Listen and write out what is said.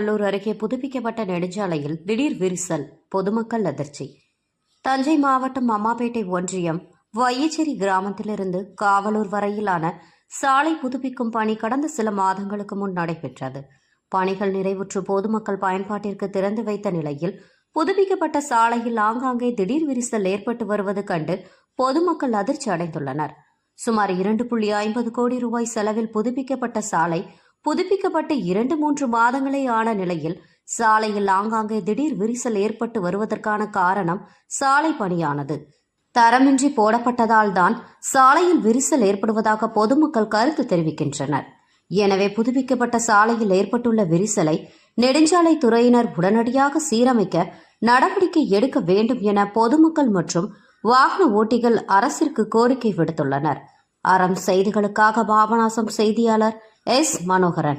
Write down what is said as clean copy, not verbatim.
கல்லூர் அருகே புதுப்பிக்கப்பட்ட நெடுஞ்சாலையில் திடீர் விரிசல், பொதுமக்கள் அதிர்ச்சி. தஞ்சை மாவட்டம் அம்மாபேட்டை ஒன்றியம் வையச்சேரி கிராமத்திலிருந்து காவலூர் வரையிலான சாலை புதுப்பிக்கும் பணி கடந்த சில மாதங்களுக்கு முன் நடைபெற்றது. பணிகள் நிறைவுற்று பொதுமக்கள் பயன்பாட்டிற்கு திறந்து வைத்த நிலையில் புதுப்பிக்கப்பட்ட சாலையில் ஆங்காங்கே திடீர் விரிசல் ஏற்பட்டு வருவது கண்டு பொதுமக்கள் அதிர்ச்சி அடைந்துள்ளனர். சுமார் 2.50 கோடி ரூபாய் செலவில் புதுப்பிக்கப்பட்ட சாலை புதுப்பிக்கப்பட்டு 2-3 மாதங்களே ஆன நிலையில் சாலையில் ஆங்காங்கே திடீர் விரிசல் ஏற்பட்டு வருவதற்கான காரணம் சாலை பணியானது தரமின்றி போடப்பட்டதால் தான் சாலையில் விரிசல் ஏற்படுவதாக பொதுமக்கள் கருத்து தெரிவிக்கின்றனர். எனவே புதுப்பிக்கப்பட்ட சாலையில் ஏற்பட்டுள்ள விரிசலை நெடுஞ்சாலை துறையினர் உடனடியாக சீரமைக்க நடவடிக்கை எடுக்க வேண்டும் என பொதுமக்கள் மற்றும் வாகன ஓட்டிகள் அரசிற்கு கோரிக்கை விடுத்துள்ளனர். அறம் செய்திகளுக்காக பாபநாசம் செய்தியாளர் எஸ். மனோகரன்.